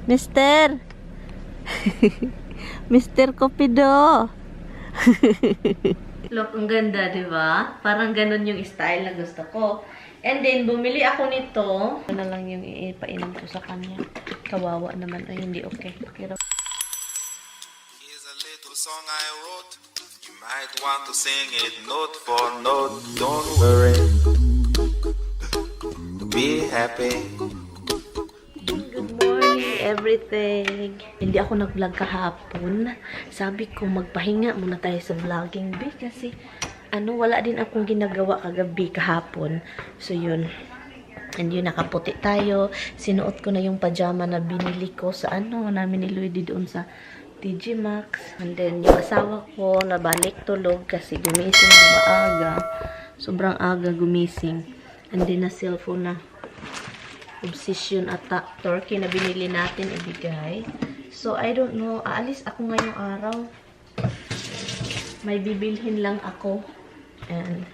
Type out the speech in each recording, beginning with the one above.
Mister! Mister Cupido! Look, ang ganda, di ba? Parang ganun yung style na gusto ko. And then, bumili ako nito. Ito na lang yung ipainom ko sa kanya. Kawawa naman. Ay, hindi okay. Pero here's a little song I wrote. You might want to sing it note for note. Don't worry. Be happy. good morning, everything. Hindi ako nag-vlog kahapon. Sabi ko, magpahinga muna tayo sa vlogging, be. Kasi, wala din akong ginagawa kagabi kahapon. So, yun. And yun, nakaputi tayo. Sinuot ko na yung pajama na binili ko sa namin ni Lloydie doon sa TJ Maxx. And then, yung asawa ko, nabalik tulog kasi gumising na maaga. Sobrang aga gumising. And then, na cellphone na. Obsession attack. Turkey na binili natin ibigay. So, I don't know. Aalis ako ngayong araw. May bibilhin lang ako. And,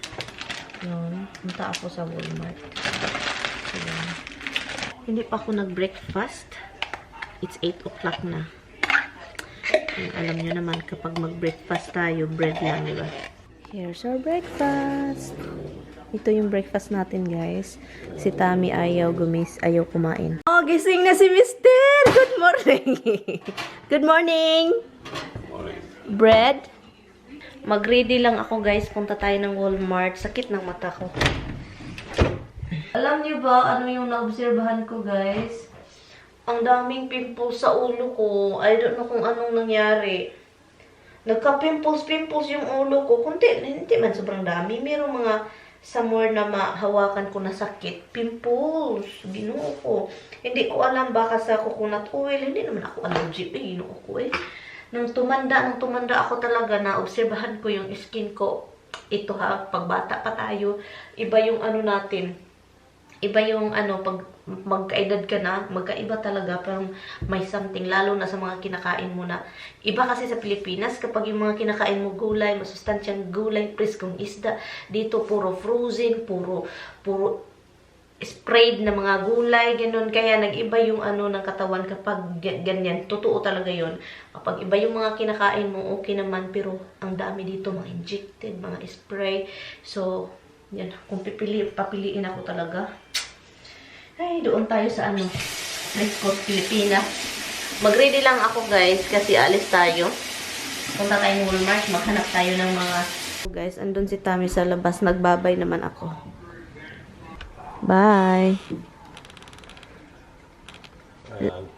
yun. Punta ako sa Walmart. Ayan. Hindi pa ako nag-breakfast. It's 8 o'clock na. And alam nyo naman, kapag mag-breakfast tayo, bread lang, diba? Here's our breakfast. Ito yung breakfast natin, guys. Si Tammy ayaw kumain. Oh, gising na si Mister! Good morning! Good morning! Morning. Bread? Mag-ready lang ako, guys. Punta tayo ng Walmart. Sakit ng mata ko. Alam niyo ba, ano yung naobserbahan ko, guys? Ang daming pimples sa ulo ko. I don't know kung anong nangyari. Nagka-pimples yung ulo ko. Hindi man sobrang dami. Merong mga somewhere na mahawakan ko na sakit. Pimples. Ginoo ko. Hindi ko alam baka sa coconut oil. Hindi naman ako allergic. Ginoo ko eh. Nung tumanda ako talaga na obserbahan ko yung skin ko. Ito ha, pagbata pa tayo. Iba yung natin. Iba yung pag magkaedad ka na, magkaiba talaga, parang may something, lalo na sa mga kinakain mo na. Iba kasi sa Pilipinas, kapag yung mga kinakain mo gulay, masustansyang gulay, preskong isda, dito puro frozen, puro sprayed na mga gulay, ganun. Kaya nag-iba yung ng katawan kapag ganyan. Totoo talaga yon. Kapag iba yung mga kinakain mo, okay naman, pero ang dami dito, mga injected, mga spray. So, yan, kung papiliin ako talaga. Ay, doon tayo sa West Coast, Pilipinas. Mag-ready lang ako, guys, kasi alis tayo. Punta tayo ng Walmart, maghanap tayo ng mga... Guys, andun si Tammy sa labas. Nagbabay naman ako. Bye.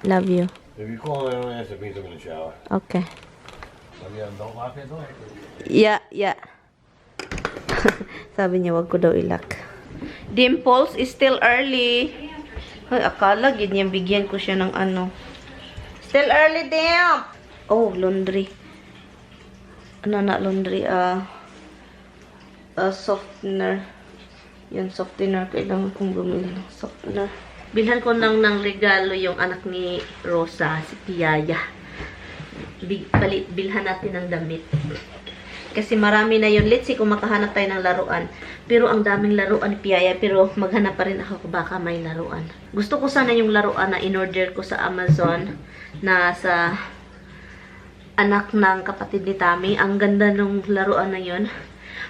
Love you. If you call and I don't answer, it means I'm in the shower. Okay. Maryann, don't lock it, door. Yeah. Sabi niya, wag ko daw ilak. Dimples is still early. Ay, akala, ganyan, bigyan ko siya ng Still early, Dimp! Oh, laundry. Laundry, softener. Yan, softener. Kailangan kong bumili ng softener. Bilhan ko ng regalo yung anak ni Rosa, si Piyaya. Bilhan natin ng damit. Kasi marami na yun. Let's see kung makahanap tayo ng laruan. Pero ang daming laruan, Piyaya. Pero maghanap pa rin ako baka may laruan. Gusto ko sana yung laruan na in-order ko sa Amazon na sa anak ng kapatid ni Tammy. Ang ganda ng laruan na yun.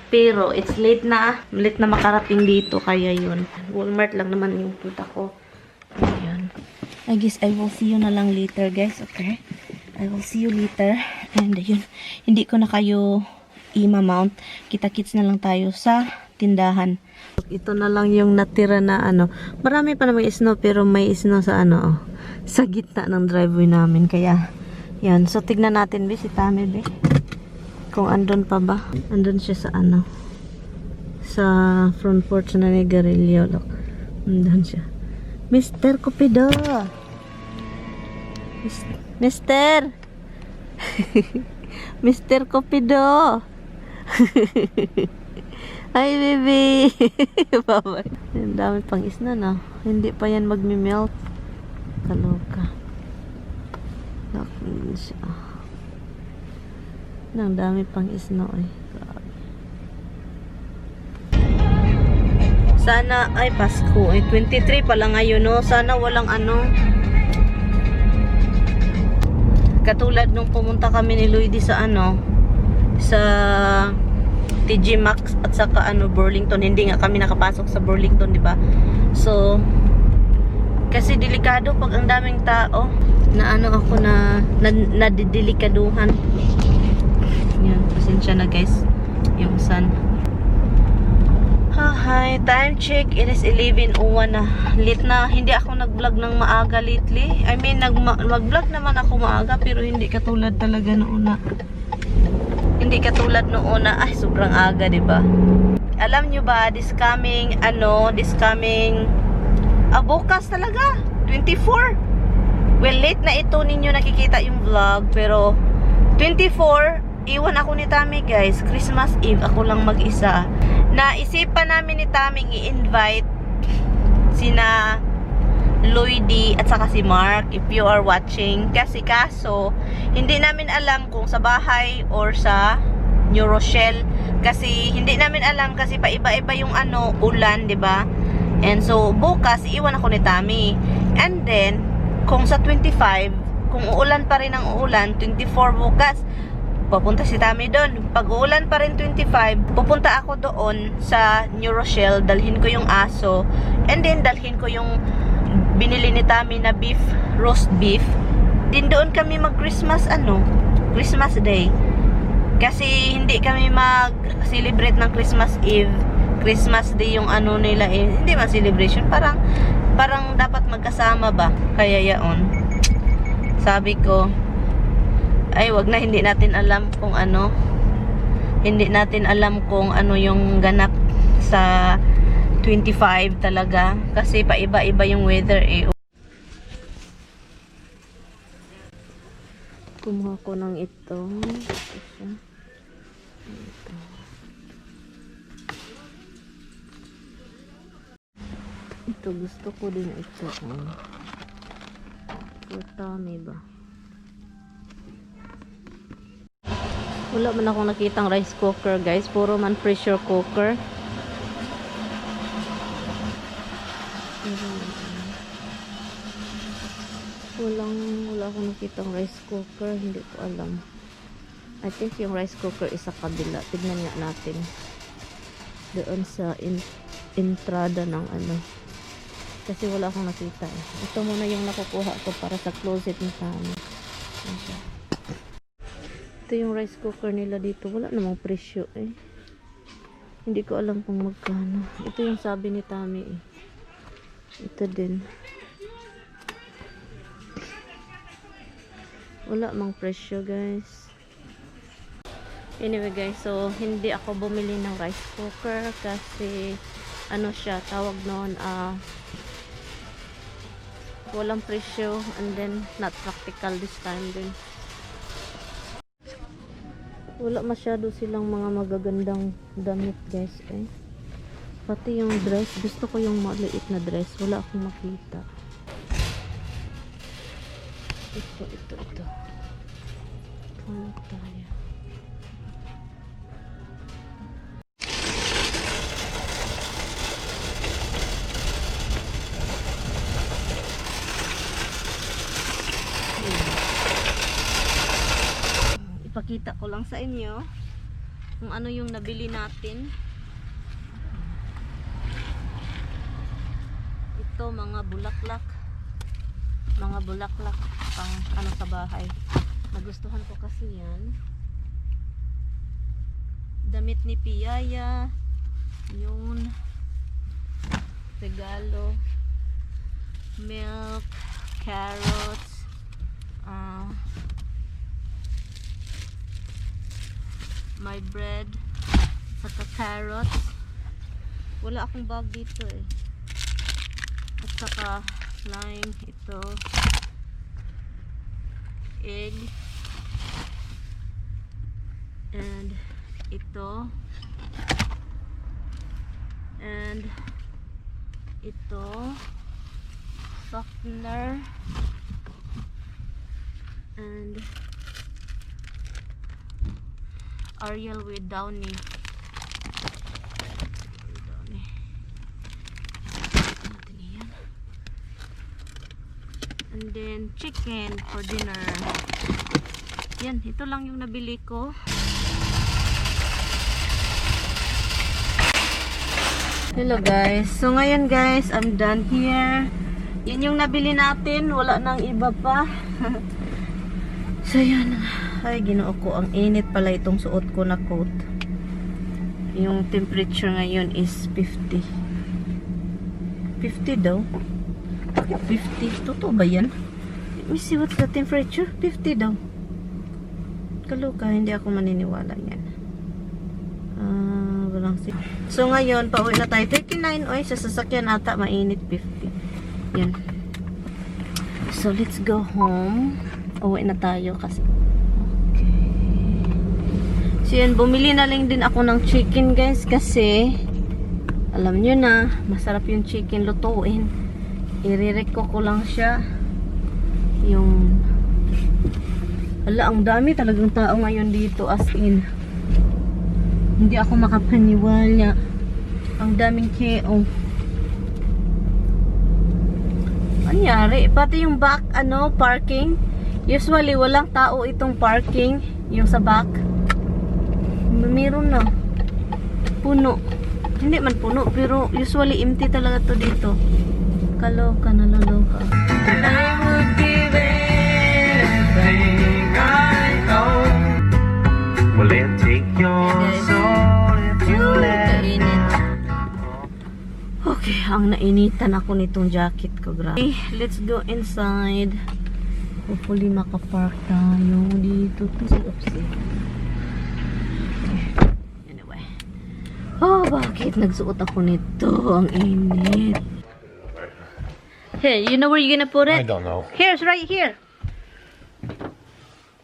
Pero it's late na makarating dito. Kaya yun. Walmart lang naman yung punta ko. Ayan. I guess I will see you na lang later, guys. Okay? I will see you later. And yun. Hindi ko na kayo i-mount. Kita-kits na lang tayo sa tindahan. Ito na lang yung natira na Marami pa namang snow, pero may snow sa sa gitna ng driveway namin. Kaya, yan. So, tignan natin, si Tammy, kung andun pa ba. Andun siya sa sa front porch na ni Garillo. Look. Andun siya. Mr. Cupido! Mister! Mr. Cupido! Hi, baby! Bye-bye. Ang dami pang isna na. Hindi pa yan magmi-melt. Kaloka. Nakin siya. Ang dami pang isna eh. Sana, ay Pasko. 23 pala ngayon, no? Sana walang katulad nung pumunta kami ni Luigi sa sa TJ Maxx at saka Burlington. Hindi nga kami nakapasok sa Burlington, di ba? So kasi delikado pag ang daming tao na ako na nadidilikaduhan. Yan, pasensya na guys yung sun. Hi, time check, it is 11:01 na. Late na, hindi ako nag-vlog ng maaga lately. I mean, mag-vlog naman ako maaga, pero hindi katulad talaga noon na. Hindi katulad noon na, ay, sobrang aga, diba? Alam nyo ba, this coming, bukas talaga, 24. Well, late na ito ninyo nakikita yung vlog, pero 24, iwan ako ni Tami guys. Christmas Eve, ako lang mag-isa. Naisipan namin ni Tami i-invite sina Lloydie at saka si Mark, if you are watching. Kaso, hindi namin alam kung sa bahay or sa New Rochelle. Kasi, hindi namin alam kasi paiba-iba yung ulan, diba? And so, bukas, iwan ako ni Tami. And then, kung sa 25, kung uulan pa rin ang uulan, 24 bukas, pupunta si Tami doon. Pag uulan pa rin 25, pupunta ako doon sa New Rochelle, dalhin ko yung aso, and then dalhin ko yung binili ni Tami na beef, roast beef. Din doon kami mag-Christmas, Christmas Day. Kasi hindi kami mag-celebrate ng Christmas Eve. Christmas Day yung nila hindi man celebration, parang dapat magkasama ba. Kaya yaon. Sabi ko, ay wag na, hindi natin alam kung hindi natin alam kung yung ganap sa 25 talaga kasi paiba-iba yung weather Kumuha ko ng ito. Ito gusto ko din ito. Marami ba? Wala man akong nakitang rice cooker guys, puro man pressure cooker. Wala akong nakitang rice cooker, hindi ko alam. I think yung rice cooker is sa kabila. Tignan nga natin. Doon sa entrada ng kasi wala akong nakita Ito muna yung nakukuha ko para sa closet ni Tami. Ito yung rice cooker nila dito. Wala namang presyo Hindi ko alam kung magkano. Ito yung sabi ni Tami Ito din. Wala mang presyo guys. Anyway guys, so hindi ako bumili ng rice cooker kasi siya, tawag noon walang presyo, and then not practical this time din. Wala masyado silang mga magagandang damit guys Pati yung dress, gusto ko yung maliit na dress, wala akong makita. Ito. Ano tayo? Ipakita ko lang sa inyo kung ano yung nabili natin. Ito mga bulaklak pang sa bahay. Nagustuhan ko kasi yan. Damit ni Piyaya, yun, regalo, milk, carrots, my bread, saka carrots. Wala akong bag dito At saka lime, ito, egg, and ito, and ito, softener, and Ariel with Downy. And And then chicken for dinner. Yan, ito lang yung nabili ko. Hello guys. So ngayon guys, I'm done here. Yan yung nabili natin. Wala nang iba pa. So yan. Ay, ginoo ko. Ang init pala itong suot ko na coat. Yung temperature ngayon is 50. 50 daw. 50. Totoo ba yan? Let me see what's the temperature. 50 daw. Kaloka, hindi ako maniniwala yan. Walang so ngayon, pauwi na tayo. 39 oy, sa sasakyan ata, mainit 50. Yan. So let's go home. Uwi na tayo kasi. Okay. So yan, bumili na lang din ako ng chicken guys kasi alam nyo na, masarap yung chicken lutuin. I-re-reco ko lang siya. Yung ang dami talagang tao ngayon dito, as in. Hindi ako makapaniwala. Ang daming tao. Anyari? Pati yung back, parking. Usually, walang tao itong parking. Yung sa back. Meron na. Puno. Hindi man puno, pero usually empty talaga to dito. Kaloka, naloloka. I would give anything I know. Will it take your soul if you let it? Okay, ang nainitan ako nitong jacket ko. Okay, let's go inside. Hopefully makapark tayo dito. Okay. Anyway. Oh, bakit nagsuot ako nito? Ang init. Hey, you know where you're gonna put it? I don't know. Here's right here.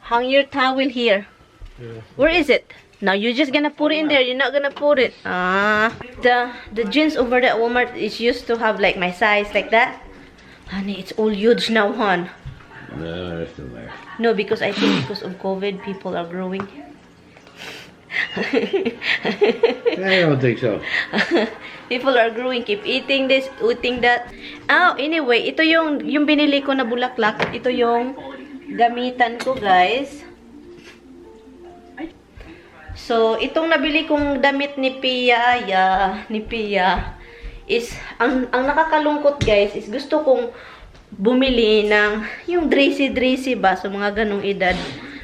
Hang your towel here. Yeah. Where is it? Now you're just gonna put it in there. You're not gonna put it. The jeans over there at Walmart is used to have like my size like that. Honey, it's all huge now, hon. No, it's still there. No, because I think because of COVID, people are growing. I don't think so. People are growing. Keep eating this, eating that. Oh, anyway, ito yung binili ko na bulaklak. Ito yung gamitan ko, guys. So, itong nabili kong damit ni Pia, is, ang nakakalungkot guys, is gusto kong bumili ng yung dressy ba, so mga ganong edad.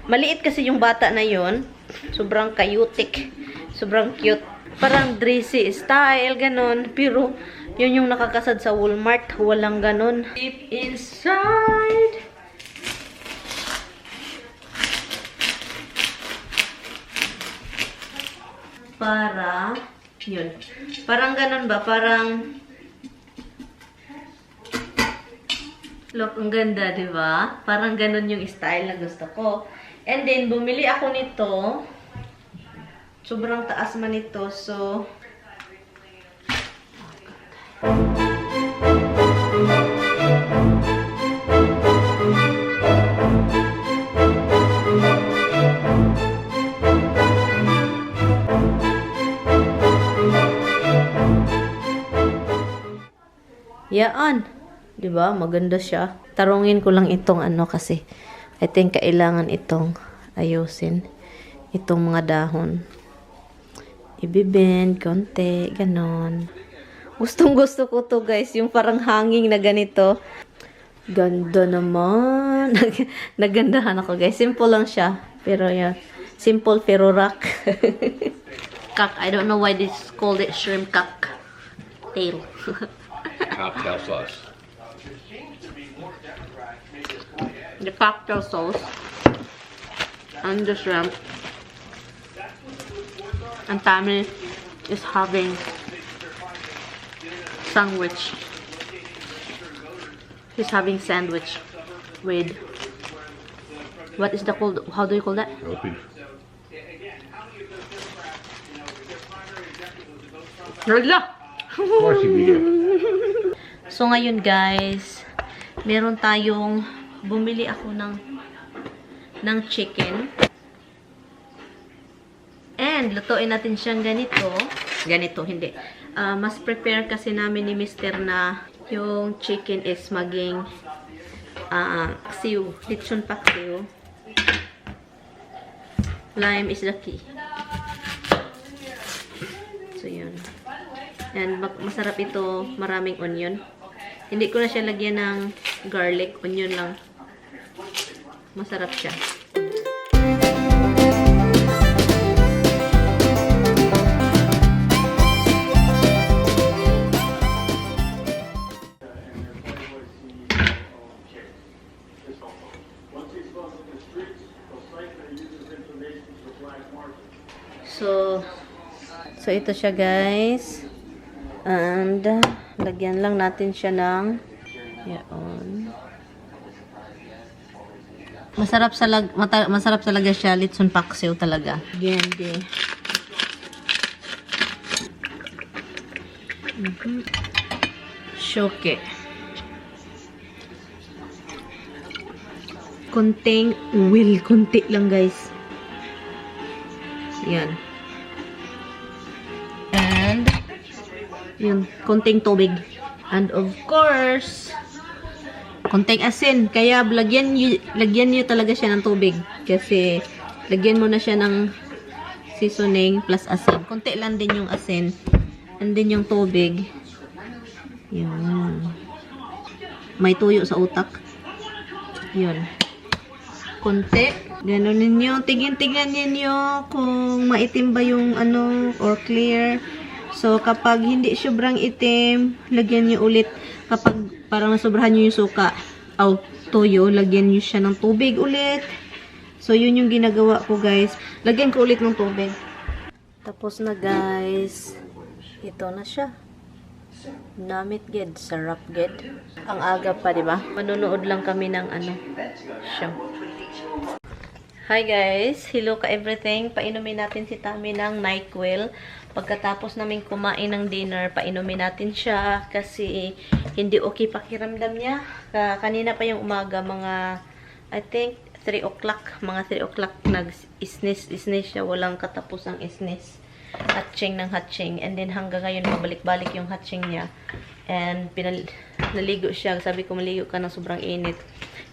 Maliit kasi yung bata na yon, sobrang cute, sobrang cute. Parang dressy style, ganon. Pero, yun yung nakakasad sa Walmart, walang ganon. Deep inside. Para, yun. Parang ganun ba? Parang, look, ang ganda, di ba? Parang ganun yung style na gusto ko. And then, bumili ako nito. Sobrang taas man ito. So, yaan. Diba? Maganda siya. Tarungin ko lang itong kasi I think kailangan itong ayusin. Itong mga dahon. Ibibend, konti, ganon. Gustong gusto ko to guys. Yung parang hanging na ganito. Ganda naman. Nagandahan ako guys. Simple lang siya. Pero yan. Simple pero rock. Kak. I don't know why this is called it shrimp kak. Tail. Cocktail sauce. The cocktail sauce and the shrimp. And Tammy is having sandwich. He's having sandwich with what is the called? How do you call that? Roast beef. Of course you be here. So ngayon guys, meron tayong bumili ako ng chicken. And lutuin natin siyang ganito. Ganito, hindi. Mas prepare kasi namin ni Mr. na yung chicken is maging Paksiw. Lechon paksiw. Lime is the key. So, yun. And masarap ito. Maraming onion. Hindi ko na siya lagyan ng garlic. Onion lang. Masarap siya. So ito siya guys. And lagyan lang natin siya ng yan. Masarap talaga siya, lechon paksiw talaga. Gende. Shoke. Konting oil, konti lang guys. Yan. And yun, konting tubig. And of course, konting asin. Kaya lagyan nyo talaga siya ng tubig. Kasi lagyan mo na siya ng seasoning plus asin. Konti lang din yung asin. And then yung tubig. Yun. May tuyo sa utak. Yun. Konti. Ganon ninyo. Tingin-tingnan ninyo kung maitim ba yung ano or clear. So, kapag hindi sobrang itim, lagyan nyo ulit. Kapag parang nasobrahan nyo yung suka o toyo, lagyan nyo siya ng tubig ulit. So, yun yung ginagawa ko guys. Lagyan ko ulit ng tubig. Tapos na guys. Ito na siya. Namit ged. Sarap ged. Ang aga pa, diba? Manonood lang kami ng ano. Show. Hi guys! Hello ka everything. Painumin natin si Tami ng NyQuil. Pagkatapos namin kumain ng dinner, painumin natin siya kasi hindi okay pakiramdam niya. Kanina pa yung umaga, mga I think 3 o'clock. Mga 3 o'clock nag-isnis siya. Walang katapos ang isnis. Hatching ng hatching. And then hanggang ngayon pabalik-balik yung hatching niya. And naligo siya. Sabi ko maligo ka ng sobrang init.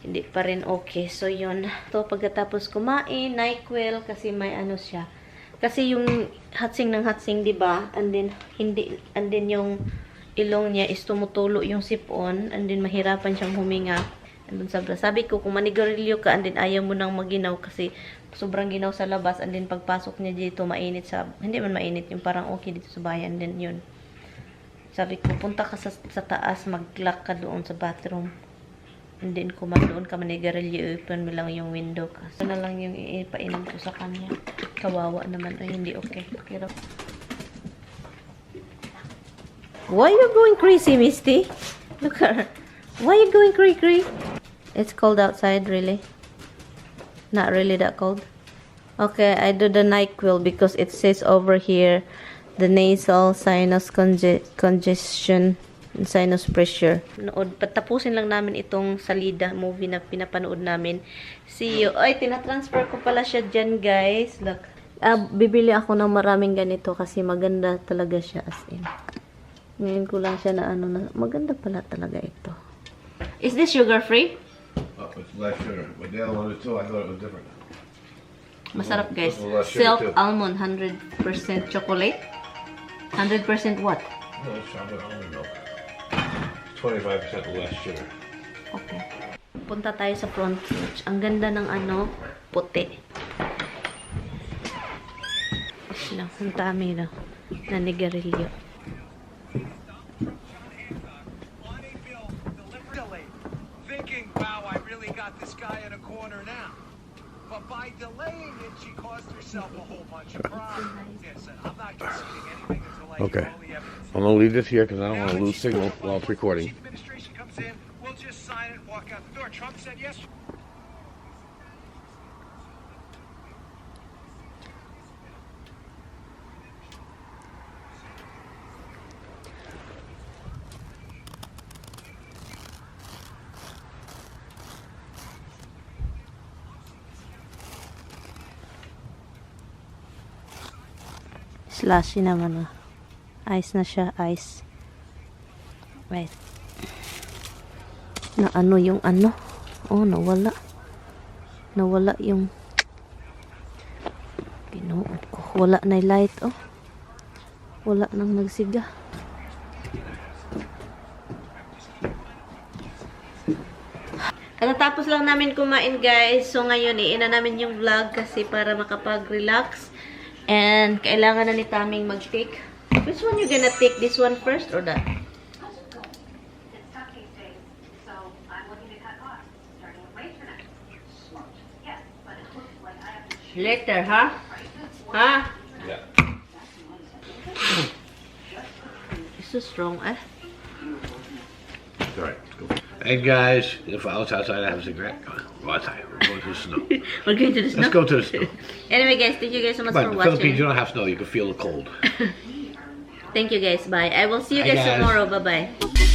Hindi pa rin okay. So, yun. So, pagkatapos kumain, NyQuil, kasi may ano siya. Kasi yung hatsing ng hatsing, diba? And then yung ilong niya is tumutulo yung sipon. And then, mahirapan siyang huminga. And then, sabi ko, kung manigarilyo ka, and then ayaw mo nang maginaw kasi sobrang ginaw sa labas. And then, pagpasok niya dito, mainit sa, hindi man mainit, yung parang okay dito sa bayan. And then, yun. Sabi ko, punta ka sa taas, mag-lock ka doon sa bathroom. And then, kung doon ka manigarilyo, open mo lang yung window ka. So, na lang yung ipainom ko sa kanya. Kawawa naman. Ay, hindi okay. Pakirap. Why you going crazy, Misty? Look at her. Why you going crazy? It's cold outside, really? Not really that cold? Okay, I do the NyQuil because it says over here, the nasal sinus congestion, sinus pressure. Patapusin lang namin itong Salida movie na pinapanood namin. See you. Ay, tinatransfer ko pala siya dyan, guys. Look. Bibili ako ng maraming ganito kasi maganda talaga siya as in. Ngayon ko lang siya na ano na. Maganda pala talaga ito. Is this sugar free? Oh, it's less sugar. But the other one is too. I thought it was different. Masarap, guys. Silk Silk almond, 100% chocolate. 100% what? No, it's chocolate almond milk. 25% less sugar. Okay. Punta tayo sa front porch. Ang ganda ng ano, puti. Lang, ang dami na nanigarilyo. Thinking, wow, I really got this guy in a corner now. But by delaying it, she caused herself a whole bunch of problems. Yes, I'm not conceding anything until I Okay. get all the evidence. I'm gonna leave this here because I don't want to lose signal while it's recording. Chief administration comes in, we'll just sign it and walk out the door. Trump said yes. Slushy naman ah. Ice na siya, ice. Wait. Na ano yung ano? Oh, nawala. Nawala yung pinuot ko. Wala na yung light, oh. Wala nang nagsiga. Katatapos lang namin kumain, guys. So, ngayon, iina namin yung vlog kasi para makapag-relax. And, kailangan na ni Taming mag-take. Which one you gonna take? This one first or that? Later, huh? Huh? Yeah. It's so strong, eh? All right, let's go. And guys, if I was outside, I have a cigarette. Well, I'll tell you, we're going to the snow. We're going to the snow? Let's go to the snow. Anyway, guys, thank you guys so much But for in the watching. Philippines, you don't have snow. You can feel the cold. Thank you guys. Bye. I will see you Bye, guys guys. tomorrow. Bye-bye.